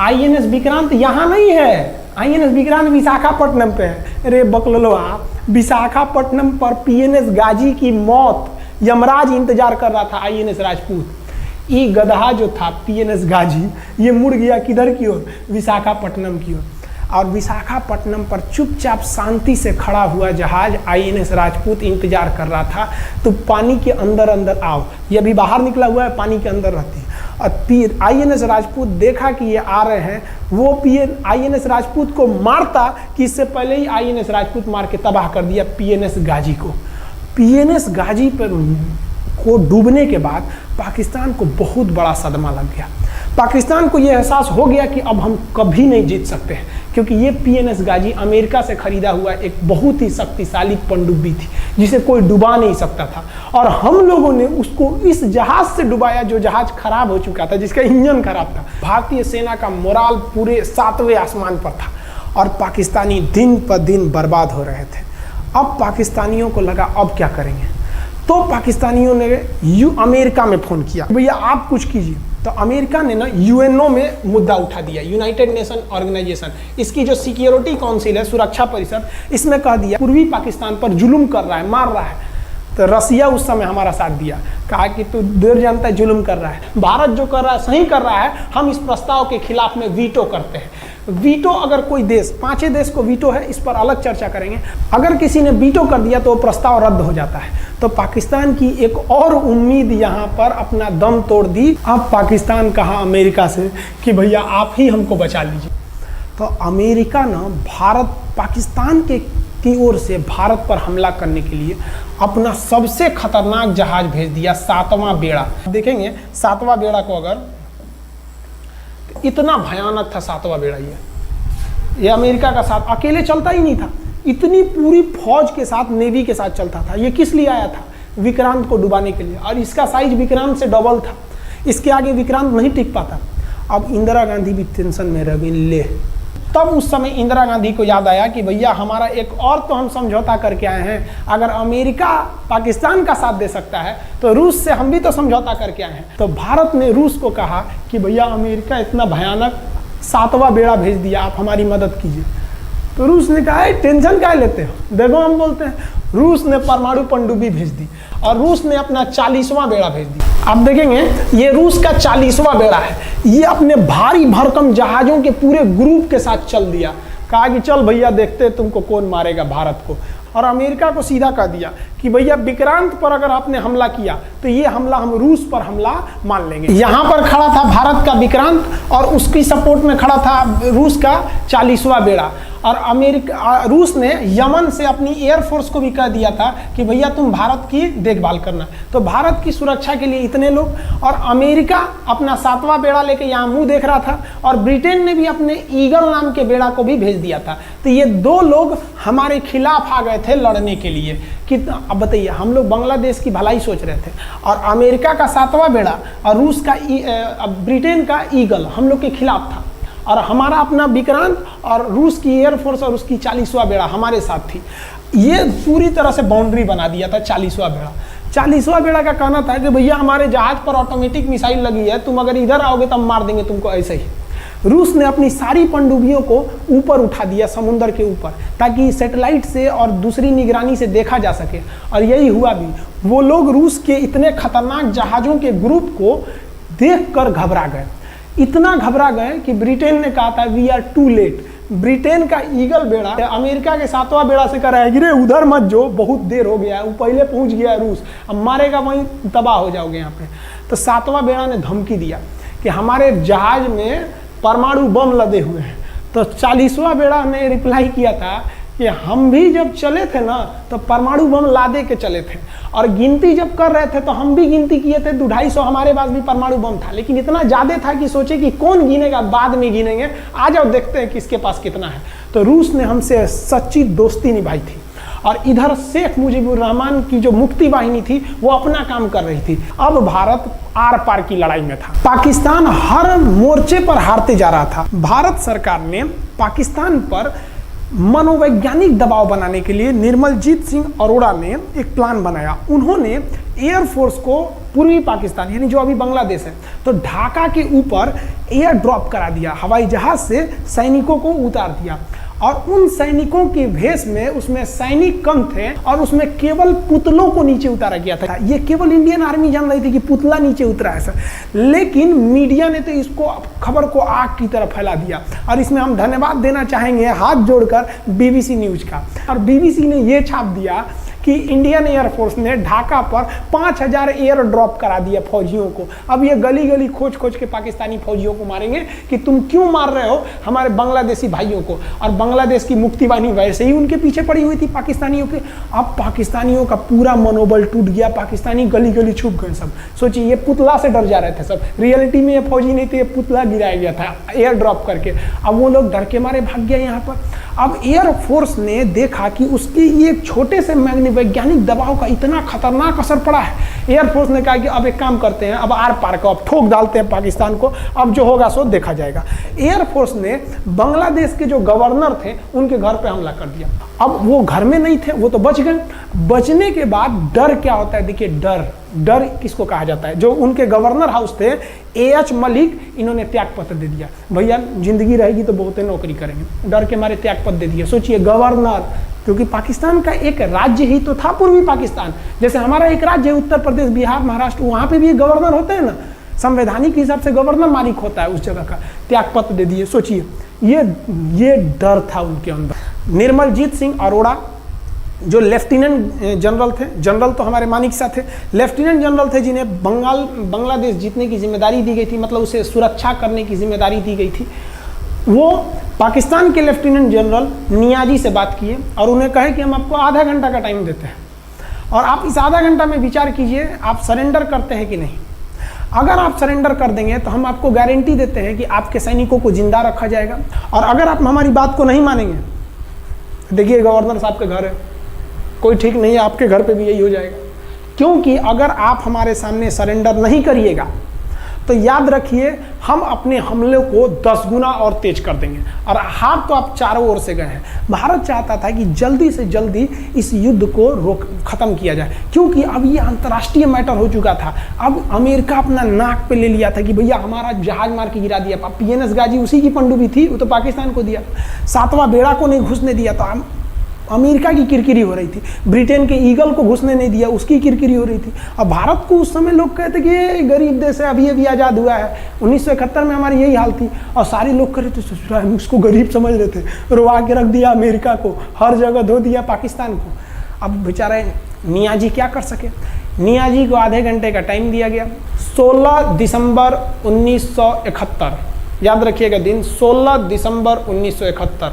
आईएनएस विक्रांत यहाँ नहीं है, आईएनएस विक्रांत विशाखापट्टनम पे है। अरे बकलोलवा, विशाखापट्टनम पर पीएनएस गाजी की मौत यमराज इंतजार कर रहा था आईएनएस राजपूत। ये गधा जो था पीएनएस गाजी, ये मुड़ गया किधर की ओर? विशाखापट्टनम की ओर। और विशाखापट्टनम पर चुपचाप शांति से खड़ा हुआ जहाज आईएनएस राजपूत इंतजार कर रहा था। तो पानी के अंदर अंदर आओ, ये अभी बाहर निकला हुआ है, पानी के अंदर रहती है। और आईएनएस राजपूत देखा कि ये आ रहे हैं, वो आईएनएस राजपूत को मारता कि इससे पहले ही आईएनएस राजपूत मार के तबाह कर दिया पीएनएस गाजी को। पीएनएस गाजी पर को डूबने के बाद पाकिस्तान को बहुत बड़ा सदमा लग गया। पाकिस्तान को यह एहसास हो गया कि अब हम कभी नहीं जीत सकते हैं, क्योंकि ये पीएनएस गाजी अमेरिका से खरीदा हुआ एक बहुत ही शक्तिशाली पनडुब्बी थी जिसे कोई डुबा नहीं सकता था, और हम लोगों ने उसको इस जहाज से डुबाया जो जहाज खराब हो चुका था, जिसका इंजन खराब था। भारतीय सेना का मोराल पूरे 7वें आसमान पर था और पाकिस्तानी दिन पर दिन बर्बाद हो रहे थे। अब पाकिस्तानियों को लगा अब क्या करेंगे, तो पाकिस्तानियों ने अमेरिका में फ़ोन किया, भैया आप कुछ कीजिए। तो अमेरिका ने ना यूएनओ में मुद्दा उठा दिया, यूनाइटेड नेशन ऑर्गेनाइजेशन, इसकी जो सिक्योरिटी काउंसिल है, सुरक्षा परिषद, इसमें कह दिया पूर्वी पाकिस्तान पर जुल्म कर रहा है, मार रहा है। तो रसिया उस समय हमारा साथ दिया, कहा कि तू देर जानता है जुल्म कर रहा है, भारत जो कर रहा है सही कर रहा है, हम इस प्रस्ताव के खिलाफ में वीटो करते हैं। वीटो अगर कोई देश, 5 देश को वीटो है, इस पर अलग चर्चा करेंगे, अगर किसी ने वीटो कर दिया तो वो प्रस्ताव रद्द हो जाता है। तो पाकिस्तान की एक और उम्मीद यहाँ पर अपना दम तोड़ दी। अब पाकिस्तान कहा अमेरिका से कि भैया आप ही हमको बचा लीजिए। तो अमेरिका ना पाकिस्तान की ओर से भारत पर हमला करने के लिए अपना सबसे खतरनाक जहाज भेज दिया, 7वां बेड़ा। देखेंगे 7वां बेड़ा को, अगर इतना भयानक था 7वां बेड़ा, ये अमेरिका का साथ अकेले चलता ही नहीं था, इतनी पूरी फौज के साथ, नेवी के साथ चलता था। ये किस लिए आया था? विक्रांत को डुबाने के लिए, और इसका साइज विक्रांत से डबल था, इसके आगे विक्रांत नहीं टिक पाता। अब इंदिरा गांधी भी टेंशन में रह गई। ले, तब उस समय इंदिरा गांधी को याद आया कि भैया हमारा एक और तो हम समझौता करके आए हैं, अगर अमेरिका पाकिस्तान का साथ दे सकता है तो रूस से हम भी तो समझौता करके आए हैं। तो भारत ने रूस को कहा कि भैया अमेरिका इतना भयानक 7वां बेड़ा भेज दिया, आप हमारी मदद कीजिए। तो रूस ने कहा टेंशन क्या लेते हो, देखो हम बोलते हैं। रूस ने परमाणु पनडुब्बी भेज दी और रूस ने अपना 40वां बेड़ा भेज दिया। आप देखेंगे ये रूस का 40वां बेड़ा है, ये अपने भारी भरकम जहाजों के पूरे ग्रुप के साथ चल दिया, कहा कि चल भैया देखते तुमको कौन मारेगा भारत को। और अमेरिका को सीधा कह दिया कि भैया विक्रांत पर अगर आपने हमला किया तो तो ये हमला हम रूस पर हमला मान लेंगे। यहाँ पर खड़ा था भारत का विक्रांत और उसकी सपोर्ट में खड़ा था रूस का 40वां बेड़ा। और रूस ने यमन से अपनी एयरफोर्स को भी कह दिया था कि भैया तुम भारत की देखभाल करना। तो भारत की सुरक्षा के लिए इतने लोग, और अमेरिका अपना 7वां बेड़ा लेके यहाँ मुंह देख रहा था, और ब्रिटेन ने भी अपने ईगल नाम के बेड़ा को भी भेज दिया था। तो ये 2 लोग हमारे खिलाफ आ गए थे लड़ने के लिए। कितना, अब बताइए, हम लोग बांग्लादेश की भलाई सोच रहे थे, और अमेरिका का 7वां बेड़ा और रूस का ब्रिटेन का ईगल हम लोग के खिलाफ था, और हमारा अपना विक्रांत और रूस की एयरफोर्स और उसकी 40वां बेड़ा हमारे साथ थी। ये पूरी तरह से बाउंड्री बना दिया था 40वां बेड़ा। 40वां बेड़ा का कहना था कि भैया हमारे जहाज पर ऑटोमेटिक मिसाइल लगी है, तुम अगर इधर आओगे तो हम मार देंगे तुमको ऐसे ही। रूस ने अपनी सारी पनडुब्बियों को ऊपर उठा दिया समुद्र के ऊपर, ताकि सैटेलाइट से और दूसरी निगरानी से देखा जा सके, और यही हुआ भी। वो लोग रूस के इतने खतरनाक जहाज़ों के ग्रुप को देखकर घबरा गए, इतना घबरा गए कि ब्रिटेन ने कहा था we are too late. Britain का ईगल बेड़ा अमेरिका के 7वां बेड़ा से कह रहा है कि रे उधर मत जो, बहुत देर हो गया है, वो पहले पहुंच गया है रूस, अब मारेगा वहीं तबाह हो जाओगे यहाँ पे। तो 7वां बेड़ा ने धमकी दिया कि हमारे जहाज में परमाणु बम लदे हुए हैं। तो 40वां बेड़ा ने रिप्लाई किया था कि हम भी जब चले थे ना तो परमाणु बम लादे के चले थे, और गिनती जब कर रहे थे तो हम भी गिनती किए थे 250 हमारे पास भी परमाणु बम था, लेकिन इतना ज़्यादा था कि सोचे कि कौन गिनेगा, बाद में गिनेंगे, आ जाओ देखते हैं किसके पास कितना है। तो रूस ने हमसे सच्ची दोस्ती निभाई थी, और इधर शेख मुजीबुर रहमान की जो मुक्ति वाहिनी थी वो अपना काम कर रही थी। अब भारत आर पार की लड़ाई में था। पाकिस्तान हर मोर्चे पर हारते जा रहा था। भारत सरकार ने पाकिस्तान पर मनोवैज्ञानिक दबाव बनाने के लिए निर्मलजीत सिंह अरोड़ा ने एक प्लान बनाया। उन्होंने एयरफोर्स को पूर्वी पाकिस्तान यानी जो अभी बांग्लादेश है, तो ढाका के ऊपर एयर ड्रॉप करा दिया, हवाई जहाज से सैनिकों को उतार दिया, और उन सैनिकों के भेष में उसमें सैनिक कम थे, और उसमें केवल पुतलों को नीचे उतारा गया था। ये केवल इंडियन आर्मी जान रही थी कि पुतला नीचे उतरा है सर, लेकिन मीडिया ने तो इसको खबर को आग की तरह फैला दिया। और इसमें हम धन्यवाद देना चाहेंगे हाथ जोड़कर BBC न्यूज का। और BBC ने ये छाप दिया कि इंडियन एयरफोर्स ने ढाका पर 5000 एयर ड्रॉप करा दिया फौजियों को। अब ये गली गली खोज खोज के पाकिस्तानी फौजियों को मारेंगे कि तुम क्यों मार रहे हो हमारे बांग्लादेशी भाइयों को। और बांग्लादेश की मुक्ति वाहिनी वैसे ही उनके पीछे पड़ी हुई थी पाकिस्तानियों के। अब पाकिस्तानियों का पूरा मनोबल टूट गया, पाकिस्तानी गली गली छुप गए सब। सोचिए, ये पुतला से डर जा रहे थे सब, रियलिटी में ये फौजी नहीं थे, ये पुतला गिराया गया था एयर ड्रॉप करके। अब वो लोग डर के मारे भाग गया यहाँ पर। अब एयरफोर्स ने देखा कि उसके ये छोटे से वैज्ञानिक दबाव का इतना खतरनाक असर पड़ा है। एयरफोर्स ने कहा कि अब एक काम करते हैं, अब आर पार को अब ठोक डालते हैं पाकिस्तान को, अब जो होगा सो देखा जाएगा। एयरफोर्स ने बांग्लादेश के जो गवर्नर थे उनके घर पे हमला कर दिया। अब वो घर में नहीं थे, वो तो बच गए। बचने के बाद डर क्या होता है, देखिए डर किसको कहा जाता है। जो उनके गवर्नर हाउस थे AH मलिक, इन्होंने त्याग पत्र दे दिया, भैया जिंदगी रहेगी तो बहुत नौकरी करेंगे, डर के मारे त्याग पत्र दे दिया। सोचिए, गवर्नर, क्योंकि पाकिस्तान का एक राज्य ही तो था पूर्वी पाकिस्तान। जैसे हमारा एक राज्य है उत्तर प्रदेश, बिहार, महाराष्ट्र, वहाँ पे भी गवर्नर होते हैं ना, संवैधानिक हिसाब से गवर्नर मालिक होता है उस जगह का। त्याग पत्र दे दिए। सोचिए, ये डर था उनके अंदर। निर्मलजीत सिंह अरोड़ा जो लेफ्टिनेंट जनरल थे, जनरल तो हमारे मानिक शाह थे, लेफ्टिनेंट जनरल थे जिन्हें बांग्लादेश जीतने की जिम्मेदारी दी गई थी, मतलब उसे सुरक्षा करने की जिम्मेदारी दी गई थी। वो पाकिस्तान के लेफ्टिनेंट जनरल नियाजी से बात किए और उन्हें कहे कि हम आपको आधा घंटा का टाइम देते हैं, और आप इस आधा घंटा में विचार कीजिए आप सरेंडर करते हैं कि नहीं। अगर आप सरेंडर कर देंगे तो हम आपको गारंटी देते हैं कि आपके सैनिकों को जिंदा रखा जाएगा, और अगर आप हमारी बात को नहीं मानेंगे, देखिए गवर्नर साहब के घर है, कोई ठीक नहीं है, आपके घर पे भी यही हो जाएगा। क्योंकि अगर आप हमारे सामने सरेंडर नहीं करिएगा तो याद रखिए हम अपने हमले को 10 गुना और तेज कर देंगे। और हार तो आप चारों ओर से गए हैं। भारत चाहता था कि जल्दी से जल्दी इस युद्ध को खत्म किया जाए, क्योंकि अब ये अंतर्राष्ट्रीय मैटर हो चुका था। अब अमेरिका अपना नाक पे ले लिया था कि भैया हमारा जहाज मार के गिरा दिया। PNS गाजी उसी की पनडुब्बी थी, वो तो पाकिस्तान को दिया। 7वां बेड़ा को नहीं घुसने दिया, तो अमेरिका की किरकिरी हो रही थी। ब्रिटेन के ईगल को घुसने नहीं दिया, उसकी किरकिरी हो रही थी। अब भारत को उस समय लोग कहते कि ये गरीब देश है, अभी आज़ाद हुआ है। 1971 में हमारी यही हाल थी, और सारे लोग कह रहे थे ससुरा हम उसको गरीब समझ रहे थे, रोवा के रख दिया अमेरिका को, हर जगह धो दिया पाकिस्तान को। अब बेचारे नियाजी क्या कर सके। नियाजी को आधे घंटे का टाइम दिया गया। 16 दिसंबर 1971, याद रखिएगा दिन 16 दिसंबर 1971।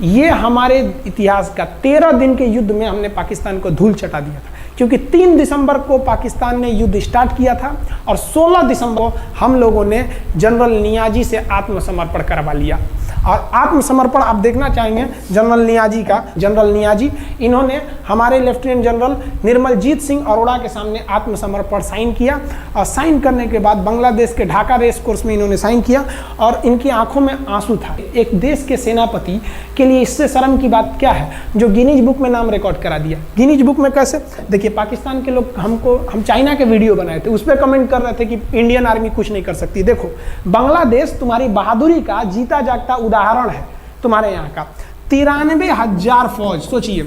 ये हमारे इतिहास का 13 दिन के युद्ध में हमने पाकिस्तान को धूल चटा दिया था, क्योंकि 3 दिसंबर को पाकिस्तान ने युद्ध स्टार्ट किया था और 16 दिसंबर को हम लोगों ने जनरल नियाजी से आत्मसमर्पण करवा लिया। और आत्मसमर्पण आप देखना चाहेंगे जनरल नियाजी का। जनरल नियाजी इन्होंने हमारे लेफ्टिनेंट जनरल निर्मलजीत सिंह अरोड़ा के सामने आत्मसमर्पण साइन किया, और साइन करने के बाद बांग्लादेश के ढाका रेस कोर्स में इन्होंने साइन किया, और इनकी आंखों में आंसू था। एक देश के सेनापति के लिए इससे शर्म की बात क्या है, जो गिनीज बुक में नाम रिकॉर्ड करा दिया। गिनीज बुक में कैसे? देखिए, पाकिस्तान के लोग हम चाइना के वीडियो बनाए थे, उस पर कमेंट कर रहे थे कि इंडियन आर्मी कुछ नहीं कर सकती। देखो, बांग्लादेश तुम्हारी बहादुरी का जीता जागता उदाहरण है। तुम्हारे यहाँ का 93,000 फौज, सोचिए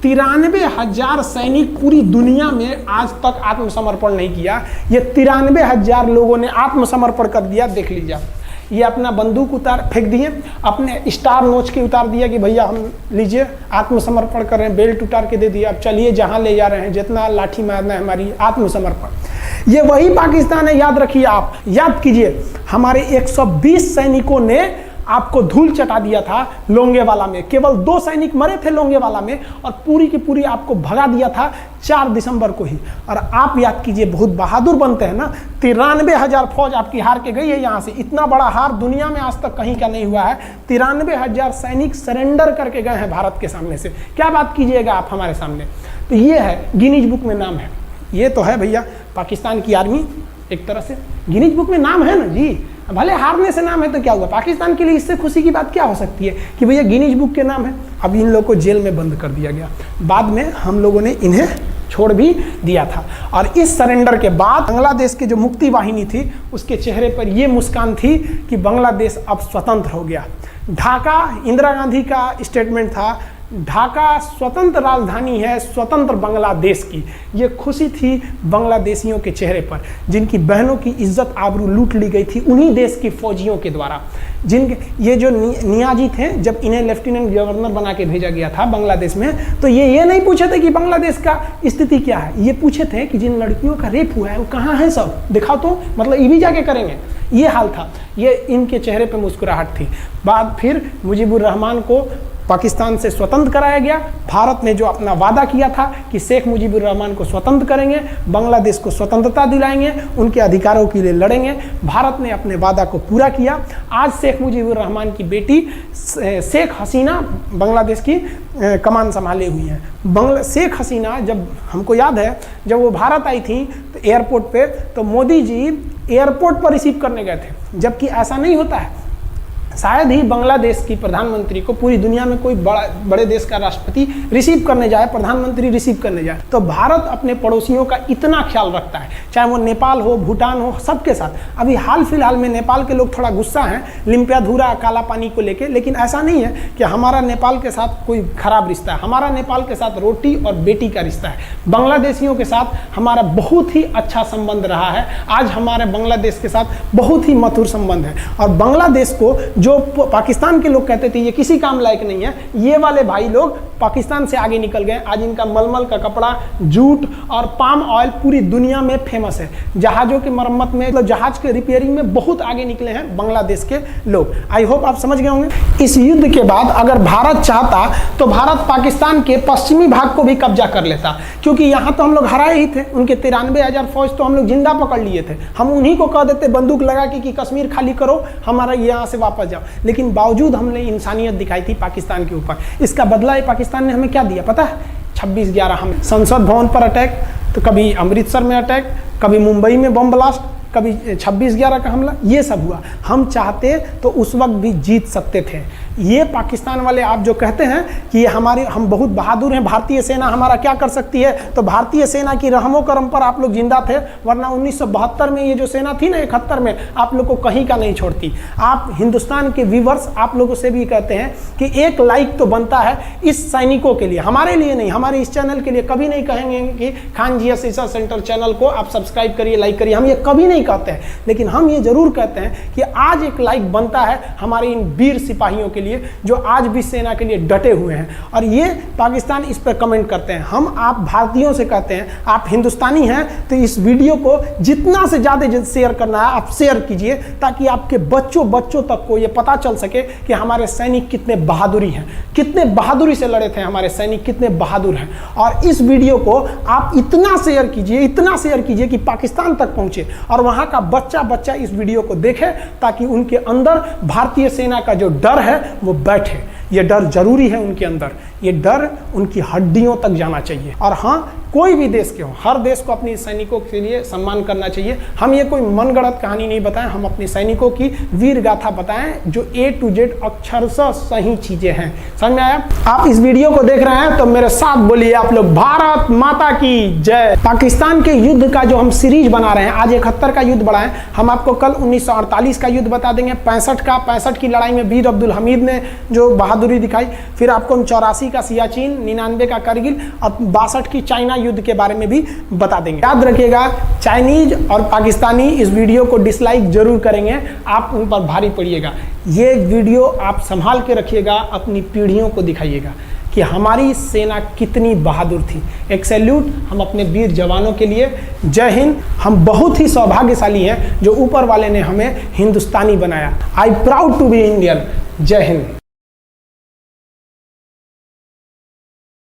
93,000 सैनिक पूरी दुनिया में आज तक आत्मसमर्पण नहीं किया। ये 93,000 लोगों ने आत्मसमर्पण कर दिया। देख लीजिए, ये अपना बंदूक फेंक दिए, अपने स्टार नोच के उतार दिया कि भैया हम लीजिए आत्मसमर्पण कर रहे हैं, बेल्ट उतार के दे दिया, अब चलिए जहाँ ले जा रहे हैं, जितना लाठी मारना है हमारी, आत्मसमर्पण। ये वही पाकिस्तान है, याद रखिए। आप याद कीजिए, हमारे 120 सैनिकों ने आपको धूल चटा दिया था लोंगेवाला में। केवल 2 सैनिक मरे थे लोंगेवाला में, और पूरी की पूरी आपको भगा दिया था 4 दिसंबर को ही। और आप याद कीजिए, बहुत बहादुर बनते हैं ना। 93,000 फौज आपकी हार के गई है यहाँ से। इतना बड़ा हार दुनिया में आज तक कहीं का नहीं हुआ है। 93,000 सैनिक सरेंडर करके गए हैं भारत के सामने से। क्या बात कीजिएगा आप हमारे सामने। तो ये है, गिनीज बुक में नाम है। ये तो है भैया पाकिस्तान की आर्मी, एक तरह से गिनीज बुक में नाम है ना जी। भले हारने से नाम है तो क्या हुआ, पाकिस्तान के लिए इससे खुशी की बात क्या हो सकती है कि भैया गिनीज बुक के नाम है। अब इन लोगों को जेल में बंद कर दिया गया, बाद में हम लोगों ने इन्हें छोड़ भी दिया था। और इस सरेंडर के बाद बांग्लादेश के जो मुक्ति वाहिनी थी, उसके चेहरे पर यह मुस्कान थी कि बांग्लादेश अब स्वतंत्र हो गया। ढाका, इंदिरा गांधी का स्टेटमेंट था, ढाका स्वतंत्र राजधानी है स्वतंत्र बांग्लादेश की। ये खुशी थी बांग्लादेशियों के चेहरे पर, जिनकी बहनों की इज्जत आबरू लूट ली गई थी उन्हीं देश की फौजियों के द्वारा। जिनके ये जो नियाजी थे, जब इन्हें लेफ्टिनेंट गवर्नर बना के भेजा गया था बांग्लादेश में, तो ये नहीं पूछे थे कि बांग्लादेश का स्थिति क्या है। ये पूछे थे कि जिन लड़कियों का रेप हुआ है वो कहाँ है, सब दिखाओ तो, मतलब ये भी जाके करेंगे। ये हाल था। ये इनके चेहरे पर मुस्कुराहट थी। बाद फिर मुजीबुर रहमान को पाकिस्तान से स्वतंत्र कराया गया। भारत ने जो अपना वादा किया था कि शेख मुजीबुर रहमान को स्वतंत्र करेंगे, बांग्लादेश को स्वतंत्रता दिलाएंगे, उनके अधिकारों के लिए लड़ेंगे, भारत ने अपने वादा को पूरा किया। आज शेख मुजीबुर रहमान की बेटी शेख हसीना बांग्लादेश की कमान संभाले हुई हैं। शेख हसीना, जब हमको याद है जब वो भारत आई थी तो एयरपोर्ट पे, तो मोदी जी एयरपोर्ट पर रिसीव करने गए थे, जबकि ऐसा नहीं होता है। शायद ही बांग्लादेश की प्रधानमंत्री को पूरी दुनिया में कोई बड़े देश का राष्ट्रपति रिसीव करने जाए, प्रधानमंत्री रिसीव करने जाए। तो भारत अपने पड़ोसियों का इतना ख्याल रखता है, चाहे वो नेपाल हो, भूटान हो, सबके साथ। अभी हाल फिलहाल में नेपाल के लोग थोड़ा गुस्सा हैं लिम्पियाधुरा काला पानी को लेके, लेकिन ऐसा नहीं है कि हमारा नेपाल के साथ कोई खराब रिश्ता है। हमारा नेपाल के साथ रोटी और बेटी का रिश्ता है। बांग्लादेशियों के साथ हमारा बहुत ही अच्छा संबंध रहा है। आज हमारे बांग्लादेश के साथ बहुत ही मधुर संबंध है। और बांग्लादेश को जो पाकिस्तान के लोग कहते थे ये किसी काम लायक नहीं है, ये वाले भाई लोग पाकिस्तान से आगे निकल गए। आज इनका मलमल का कपड़ा, जूट और पाम ऑयल पूरी दुनिया में फेमस है। जहाज़ों की मरम्मत में, मतलब जहाज के रिपेयरिंग में बहुत आगे निकले हैं बांग्लादेश के लोग। आई होप आप समझ गए होंगे। इस युद्ध के बाद अगर भारत चाहता तो भारत पाकिस्तान के पश्चिमी भाग को भी कब्जा कर लेता, क्योंकि यहाँ तो हम लोग हराए ही थे। उनके 93,000 फौज तो हम लोग जिंदा पकड़ लिए थे। हम उन्हीं को कह देते बंदूक लगा कि कश्मीर खाली करो, हमारा यहाँ से वापस जाओ। लेकिन बावजूद हमने इंसानियत दिखाई थी पाकिस्तान के ऊपर। इसका बदला ये पाकिस्तान ने हमें क्या दिया पता है? 26/11 हम संसद भवन पर अटैक, तो कभी अमृतसर में अटैक, कभी मुंबई में बम ब्लास्ट, कभी 26/11 का हमला, ये सब हुआ। हम चाहते तो उस वक्त भी जीत सकते थे। ये पाकिस्तान वाले आप जो कहते हैं कि हम बहुत बहादुर हैं, भारतीय सेना हमारा क्या कर सकती है, तो भारतीय सेना की रहमो करम पर आप लोग जिंदा थे, वरना 1972 में ये जो सेना थी ना, 71 में, आप लोग को कहीं का नहीं छोड़ती। आप हिंदुस्तान के व्यूवर्स आप लोगों से भी कहते हैं कि एक लाइक तो बनता है इस सैनिकों के लिए, हमारे लिए नहीं। हमारे इस चैनल के लिए कभी नहीं कहेंगे कि खान जी रिसर्च सेंटर चैनल को आप सब्सक्राइब करिए, लाइक करिए, हम ये कभी नहीं कहते हैं। लेकिन हम ये जरूर कहते हैं कि आज एक लाइक बनता है हमारे इन वीर सिपाहियों के लिए, लिए, जो आज भी सेना के लिए डटे हुए हैं। और ये पाकिस्तान इस पर कमेंट करते हैं। हम आप भारतीयों से कहते हैं, आप हिंदुस्तानी हैं तो इस वीडियो को जितना से ज़्यादा शेयर करना है आप शेयर कीजिए, ताकि आपके बच्चों तक को ये पता चल सके कि हमारे सैनिक कितने बहादुरी हैं, कितने बहादुरी से लड़े थे हमारे सैनिक, कितने बहादुर हैं। और इस वीडियो को आप इतना शेयर कीजिए कि पाकिस्तान तक पहुंचे और वहां का बच्चा इस वीडियो को देखे, ताकि उनके अंदर भारतीय सेना का जो डर है वो बैठे। ये डर जरूरी है उनके अंदर, ये डर उनकी हड्डियों तक जाना चाहिए। और हाँ, कोई भी देश के हो, हर देश को अपने सैनिकों के लिए सम्मान करना चाहिए। हम ये कोई मनगढ़ंत कहानी नहीं बताएं, हम अपने सैनिकों की वीर गाथा बताएं जो A to Z अक्षरशः सही चीजें हैं। समझ में आया? आप इस वीडियो को देख रहे हैं तो मेरे साथ बोलिए आप लोग, भारत माता की जय। पाकिस्तान के युद्ध का जो हम सीरीज बना रहे हैं, आज 71 का युद्ध बढ़ाएं। हम आपको कल 1948 का युद्ध बता देंगे, 65 की लड़ाई में वीर अब्दुल हमीद ने जो बहादुरी दिखाई, फिर आपको 84 का सियाचिन, 99 का करगिल और 62 की चाइना युद्ध के बारे में भी बता देंगे। याद रखिएगा, चाइनीज और पाकिस्तानी इस वीडियो को डिसलाइक जरूर करेंगे, आप उन पर भारी पड़िएगा। ये वीडियो आप संभाल के रखिएगा, अपनी पीढ़ियों को दिखाइएगा कि हमारी सेना कितनी बहादुर थी। एक सैल्यूट हम अपने वीर जवानों के लिए। जय हिंद। हम बहुत ही सौभाग्यशाली हैं जो ऊपर वाले ने हमें हिंदुस्तानी बनाया। I proud to be Indian. Jai Hind.